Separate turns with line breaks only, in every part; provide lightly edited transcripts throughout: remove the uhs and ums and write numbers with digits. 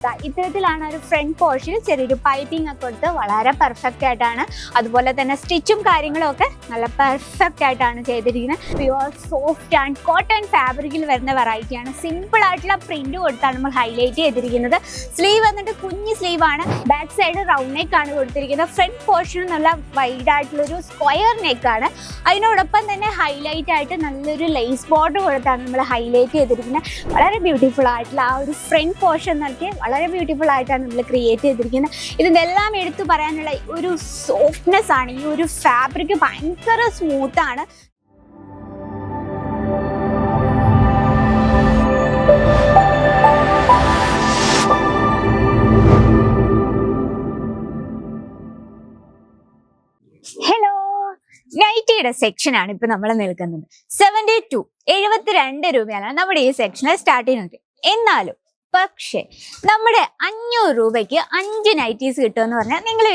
ഇത്തരത്തിലാണ് ഒരു ഫ്രണ്ട് പോർഷനിൽ ചെറിയൊരു പൈപ്പിംഗ് ഒക്കെ കൊടുത്ത് വളരെ പെർഫെക്റ്റ് ആയിട്ടാണ്. അതുപോലെ തന്നെ സ്റ്റിച്ചും കാര്യങ്ങളും ഒക്കെ നല്ല പെർഫെക്റ്റ് ആയിട്ടാണ് ചെയ്തിരിക്കുന്നത്. പ്യുവർ സോഫ്റ്റ് ആൻഡ് കോട്ടൺ ഫാബ്രിക്കിൽ വരുന്ന വെറൈറ്റിയാണ്. സിമ്പിൾ ആയിട്ടുള്ള പ്രിന്റ് കൊടുത്താണ് നമ്മൾ ഹൈലൈറ്റ് ചെയ്തിരിക്കുന്നത്. സ്ലീവ് വന്നിട്ട് കുഞ്ഞ് സ്ലീവ് ആണ്. ബാക്ക് സൈഡ് റൗണ്ട് നെക്ക് ആണ് കൊടുത്തിരിക്കുന്നത്. ഫ്രണ്ട് പോർഷൻ നല്ല വൈഡ് ആയിട്ടുള്ള ഒരു സ്ക്വയർ നെക്ക് ആണ്. അതിനോടൊപ്പം തന്നെ ഹൈലൈറ്റ് ആയിട്ട് നല്ലൊരു ലേസ് ബോർഡർ കൊടുത്താണ് നമ്മൾ ഹൈലൈറ്റ് ചെയ്തിരിക്കുന്നത്. വളരെ ബ്യൂട്ടിഫുൾ ആയിട്ടുള്ള ആ ഒരു ഫ്രണ്ട് പോർഷൻ നൽകി വളരെ ബ്യൂട്ടിഫുൾ ആയിട്ടാണ് നമ്മൾ ക്രിയേറ്റ് ചെയ്തിരിക്കുന്നത്. ഇതിനെല്ലാം എടുത്തു പറയാനുള്ള ഒരു സോഫ്റ്റ്നെസ് ആണ്. ഈ ഒരു ഫാബ്രിക് ഭയങ്കര സ്മൂത്ത് ആണ്. ഹലോ, നൈറ്റിയുടെ സെക്ഷൻ ആണ് ഇപ്പൊ നമ്മൾ നിൽക്കുന്നത്. 72 രൂപയാണ് നമ്മുടെ ഈ സെക്ഷനിൽ സ്റ്റാർട്ട് ചെയ്യുന്നത്. എന്നാലും പക്ഷേ നമ്മുടെ 500 രൂപയ്ക്ക് 5 നൈറ്റീസ് കിട്ടുമെന്ന് പറഞ്ഞാൽ നിങ്ങൾ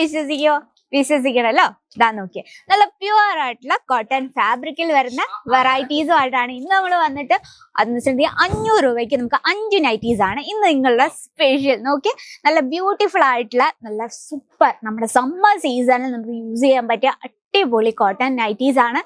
വിശ്വസിക്കണല്ലോ. ഇതാ നോക്കിയേ, നല്ല പ്യുവർ ആയിട്ടുള്ള കോട്ടൺ ഫാബ്രിക്കിൽ വരുന്ന വെറൈറ്റീസും ആയിട്ടാണ് ഇന്ന് നമ്മൾ വന്നിട്ട്. അതെന്ന് വെച്ചിട്ടുണ്ടെങ്കിൽ 500 രൂപയ്ക്ക് നമുക്ക് 5 നൈറ്റീസ് ആണ് ഇന്ന് നിങ്ങളുടെ സ്പെഷ്യൽ. നോക്കിയേ, നല്ല ബ്യൂട്ടിഫുൾ ആയിട്ടുള്ള നല്ല സൂപ്പർ നമ്മുടെ സമ്മർ സീസണിൽ നമുക്ക് യൂസ് ചെയ്യാൻ പറ്റിയ അടിപൊളി കോട്ടൺ നൈറ്റീസ് ആണ്.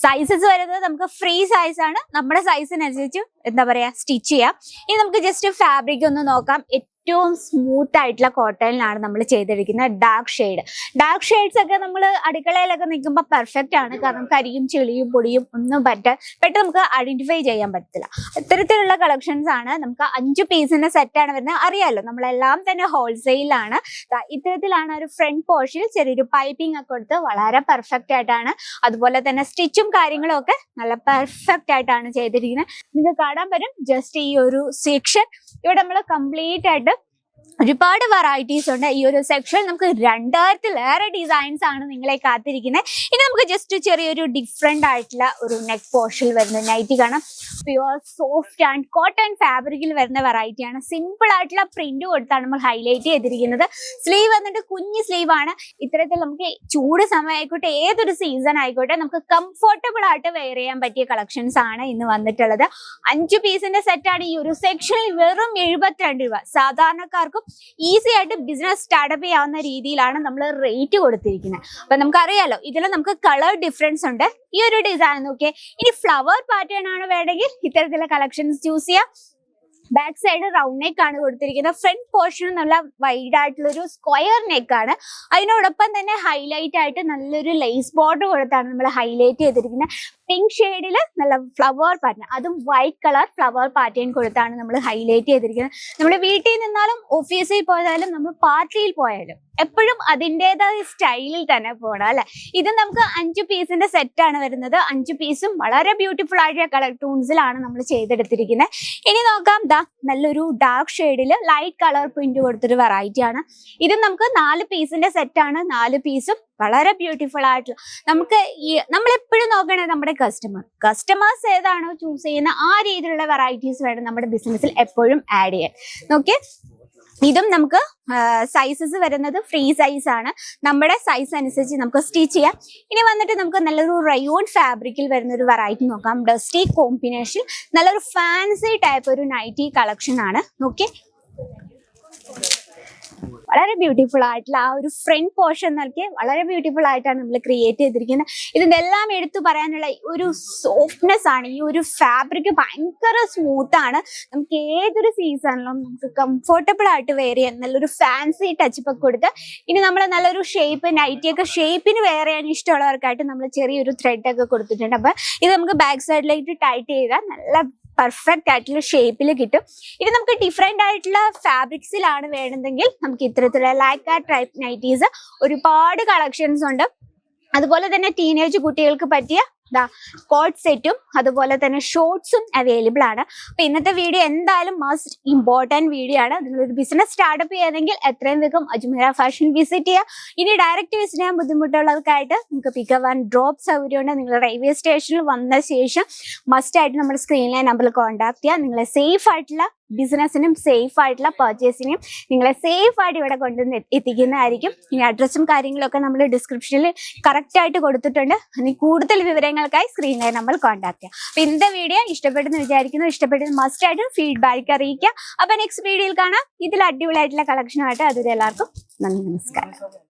സൈസസ് വരുന്നത് നമുക്ക് ഫ്രീ സൈസ് ആണ്. നമ്മുടെ സൈസിനനുസരിച്ച് എന്താ പറയാ സ്റ്റിച്ച് ചെയ്യാം. ഇനി നമുക്ക് ജസ്റ്റ് ഫാബ്രിക് ഒന്ന് നോക്കാം. ഏറ്റവും സ്മൂത്ത് ആയിട്ടുള്ള കോട്ടണിലാണ് നമ്മൾ ചെയ്തിരിക്കുന്നത്. ഡാർക്ക് ഷെയ്ഡ്സ് ഒക്കെ നമ്മൾ അടുക്കളയിലൊക്കെ നിൽക്കുമ്പോൾ പെർഫെക്റ്റ് ആണ്. കാരണം കരിയും ചെളിയും പൊടിയും ഒന്നും പെട്ടെന്ന് നമുക്ക് ഐഡന്റിഫൈ ചെയ്യാൻ പറ്റത്തില്ല. ഇത്തരത്തിലുള്ള കളക്ഷൻസ് ആണ്. നമുക്ക് 5 പീസിന്റെ സെറ്റാണ് വരുന്നത്. അറിയാലോ, നമ്മളെല്ലാം തന്നെ ഹോൾസെയിലാണ്. ഇത്തരത്തിലാണ് ഒരു ഫ്രണ്ട് പോർഷനിൽ ചെറിയൊരു പൈപ്പിംഗ് ഒക്കെ കൊടുത്ത് വളരെ പെർഫെക്റ്റ് ആയിട്ടാണ്. അതുപോലെ തന്നെ സ്റ്റിച്ചും കാര്യങ്ങളും ഒക്കെ നല്ല പെർഫെക്റ്റ് ആയിട്ടാണ് ചെയ്തിരിക്കുന്നത്. നിങ്ങൾക്ക് കാണാൻ പറ്റും ജസ്റ്റ് ഈ ഒരു സെക്ഷൻ. ഇവിടെ നമ്മൾ കംപ്ലീറ്റ് ആയിട്ട് ഒരുപാട് വെറൈറ്റീസ് ഉണ്ട്. ഈ ഒരു സെക്ഷൻ നമുക്ക് 2000-ലേറെ ഡിസൈൻസ് ആണ് നിങ്ങളെ കാത്തിരിക്കുന്നത്. ഇനി നമുക്ക് ജസ്റ്റ് ചെറിയൊരു ഡിഫറെന്റ് ആയിട്ടുള്ള ഒരു നെക്ക് പോർഷനിൽ വരുന്ന നൈറ്റി കാണാം. പ്യുവർ സോഫ്റ്റ് ആൻഡ് കോട്ടൺ ഫാബ്രിക്കിൽ വരുന്ന വെറൈറ്റിയാണ്. സിമ്പിൾ ആയിട്ടുള്ള പ്രിന്റ് കൊടുത്താണ് നമ്മൾ ഹൈലൈറ്റ് ചെയ്തിരിക്കുന്നത്. സ്ലീവ് വന്നിട്ട് കുഞ്ഞ് സ്ലീവ് ആണ്. ഇത്തരത്തിൽ നമുക്ക് ചൂട് സമയം ആയിക്കോട്ടെ, ഏതൊരു സീസൺ ആയിക്കോട്ടെ, നമുക്ക് കംഫർട്ടബിൾ ആയിട്ട് വെയർ ചെയ്യാൻ പറ്റിയ കളക്ഷൻസ് ആണ് ഇന്ന് വന്നിട്ടുള്ളത്. 5 പീസിന്റെ സെറ്റാണ് ഈ ഒരു സെക്ഷനിൽ വെറും 72 രൂപ. സാധാരണക്കാർക്കും ഈസി ആയിട്ട് ബിസിനസ് സ്റ്റാർട്ടപ്പ് ചെയ്യാവുന്ന രീതിയിലാണ് നമ്മൾ റേറ്റ് കൊടുത്തിരിക്കുന്നത്. അപ്പൊ നമുക്കറിയാലോ, ഇതിൽ നമുക്ക് കളർ ഡിഫറൻസ് ഉണ്ട്. ഈ ഒരു ഡിസൈൻ നോക്കിയേ. ഇനി ഫ്ലവർ പാറ്റേൺ ആണ് വേണമെങ്കിൽ ഇത്തരത്തിലുള്ള കളക്ഷൻസ് ചൂസ് ചെയ്യാം. ബാക്ക് സൈഡ് റൗണ്ട് നെക്ക് ആണ് കൊടുത്തിരിക്കുന്നത്. ഫ്രണ്ട് പോർഷൻ നല്ല വൈഡ് ആയിട്ടുള്ള ഒരു സ്ക്വയർ നെക്ക് ആണ്. അതിനോടൊപ്പം തന്നെ ഹൈലൈറ്റ് ആയിട്ട് നല്ലൊരു ലേസ് ബോർഡർ കൊടുത്താണ് നമ്മൾ ഹൈലൈറ്റ് ചെയ്തിരിക്കുന്നത്. പിങ്ക് ഷെയ്ഡിൽ നല്ല ഫ്ലവർ പാറ്റേൺ, അതും വൈറ്റ് കളർ ഫ്ലവർ പാറ്റേൺ കൊടുത്താണ് നമ്മൾ ഹൈലൈറ്റ് ചെയ്തിരിക്കുന്നത്. നമ്മൾ വീട്ടിൽ നിന്നാലും ഓഫീസിൽ പോയാലും നമ്മൾ പാർട്ടിയിൽ പോയാലും എപ്പോഴും അതിൻ്റെതായ സ്റ്റൈലിൽ തന്നെ പോകണം അല്ലെ. ഇത് നമുക്ക് 5 പീസിന്റെ സെറ്റ് ആണ് വരുന്നത്. 5 പീസും വളരെ ബ്യൂട്ടിഫുൾ ആയിട്ടുള്ള കളർ ടൂൺസിലാണ് നമ്മൾ ചെയ്തെടുത്തിരിക്കുന്നത്. ഇനി നോക്കാം, നല്ലൊരു ഡാർക്ക് ഷെയ്ഡിൽ ലൈറ്റ് കളർ പ്രിന്റ് കൊടുത്തൊരു വെറൈറ്റി ആണ്. ഇത് നമുക്ക് 4 പീസിന്റെ സെറ്റ് ആണ്. 4 പീസും വളരെ ബ്യൂട്ടിഫുൾ ആയിട്ടുള്ള, നമ്മളെപ്പോഴും നോക്കണേ നമ്മുടെ കസ്റ്റമേഴ്സ് ഏതാണോ ചൂസ് ചെയ്യുന്ന ആ രീതിയിലുള്ള വെറൈറ്റീസ് വേണം നമ്മുടെ ബിസിനസ്സിൽ എപ്പോഴും ആഡ് ചെയ്യാൻ. നോക്കിയേ, ഇതും നമുക്ക് സൈസസ് വരുന്നത് ഫ്രീ സൈസ് ആണ്. നമ്മുടെ സൈസ് അനുസരിച്ച് നമുക്ക് സ്റ്റിച്ച് ചെയ്യാം. ഇനി വന്നിട്ട് നമുക്ക് നല്ലൊരു റയോൺ ഫാബ്രിക്കിൽ വരുന്ന ഒരു വെറൈറ്റി നോക്കാം. ഡസ്റ്റി കോമ്പിനേഷൻ, നല്ലൊരു ഫാൻസി ടൈപ്പ് ഒരു നൈറ്റി കളക്ഷൻ ആണ്. നോക്കിയേ, വളരെ ബ്യൂട്ടിഫുൾ ആയിട്ടുള്ള ആ ഒരു ഫ്രണ്ട് പോർഷൻ നൽകി വളരെ ബ്യൂട്ടിഫുൾ ആയിട്ടാണ് നമ്മൾ ക്രിയേറ്റ് ചെയ്തിരിക്കുന്നത്. ഇതിനെല്ലാം എടുത്തു പറയാനുള്ള ഒരു സോഫ്റ്റ്നെസ് ആണ്. ഈ ഒരു ഫാബ്രിക് ഭയങ്കര സ്മൂത്ത് ആണ്. നമുക്ക് ഏതൊരു സീസണിലും നമുക്ക് കംഫർട്ടബിൾ ആയിട്ട് വെയർ ചെയ്യാൻ നല്ലൊരു ഫാൻസി ടച്ചപ്പ് ഒക്കെ കൊടുത്ത്. ഇനി നമ്മൾ നല്ലൊരു ഷേപ്പ്, നൈറ്റിയൊക്കെ ഷേപ്പിന് വെയർ ചെയ്യാൻ ഇഷ്ടമുള്ളവർക്കായിട്ട് നമ്മൾ ചെറിയൊരു ത്രെഡ് ഒക്കെ കൊടുത്തിട്ടുണ്ട്. അപ്പൊ ഇത് നമുക്ക് ബാക്ക് സൈഡിലേക്ക് ടൈറ്റ് ചെയ്താൽ നല്ല പെർഫെക്റ്റ് ആയിട്ടുള്ള ഷേപ്പിൽ കിട്ടും. ഇത് നമുക്ക് ഡിഫറെന്റ് ആയിട്ടുള്ള ഫാബ്രിക്സിലാണ് വേണമെങ്കിൽ നമുക്ക് ഇത്തരത്തിലുള്ള ലൈക്ര ടൈപ്പ് നൈറ്റീസ് ഒരുപാട് കളക്ഷൻസ് ഉണ്ട്. അതുപോലെ തന്നെ ടീനേജ് കുട്ടികൾക്ക് പറ്റിയ കോട്ട് സെറ്റും അതുപോലെ തന്നെ ഷോർട്സും അവൈലബിൾ ആണ്. അപ്പൊ ഇന്നത്തെ വീഡിയോ എന്തായാലും മസ്റ്റ് ഇമ്പോർട്ടന്റ് വീഡിയോ ആണ്. നിങ്ങളൊരു ബിസിനസ് സ്റ്റാർട്ടപ്പ് ചെയ്യാനെങ്കിൽ എത്രയും വേഗം അജ്മീറ ഫാഷൻ വിസിറ്റ് ചെയ്യുക. ഇനി ഡയറക്റ്റ് വിസിറ്റ് ചെയ്യാൻ ബുദ്ധിമുട്ടുള്ളവർക്കായിട്ട് നമുക്ക് പിക്കപ്പ് ആൻഡ് ഡ്രോപ്പ് സൗകര്യമുണ്ട്. നിങ്ങൾ റെയിൽവേ സ്റ്റേഷനിൽ വന്ന ശേഷം മസ്റ്റ് ആയിട്ട് നമ്മുടെ സ്ക്രീനിലെ നമ്പറിൽ കോൺടാക്ട് ചെയ്യുക. നിങ്ങളെ സേഫ് ആയിട്ടുള്ള ബിസിനസ്സിനും സേഫ് ആയിട്ടുള്ള പർച്ചേസിനും നിങ്ങളെ സേഫ് ആയിട്ട് ഇവിടെ കൊണ്ടുവന്ന് എത്തിക്കുന്നതായിരിക്കും. ഇനി അഡ്രസ്സും കാര്യങ്ങളൊക്കെ നമ്മൾ ഡിസ്ക്രിപ്ഷനിൽ കറക്റ്റ് ആയിട്ട് കൊടുത്തിട്ടുണ്ട്. ഇനി കൂടുതൽ വിവരങ്ങൾക്കായി സ്ക്രീനിൽ നമ്മൾ കോൺടാക്ട് ചെയ്യാം. അപ്പൊ ഇന്നത്തെ വീഡിയോ ഇഷ്ടപ്പെട്ടെന്ന് വിചാരിക്കുന്നു. ഇഷ്ടപ്പെട്ടത് മസ്റ്റ് ആയിട്ട് ഫീഡ്ബാക്ക് അറിയിക്കുക. അപ്പൊ നെക്സ്റ്റ് വീഡിയോയിൽ കാണാം ഇതിൽ അടിപൊളിയായിട്ടുള്ള കളക്ഷനുമായിട്ട്. അതുവരെ എല്ലാവർക്കും നന്ദി, നമസ്കാരം.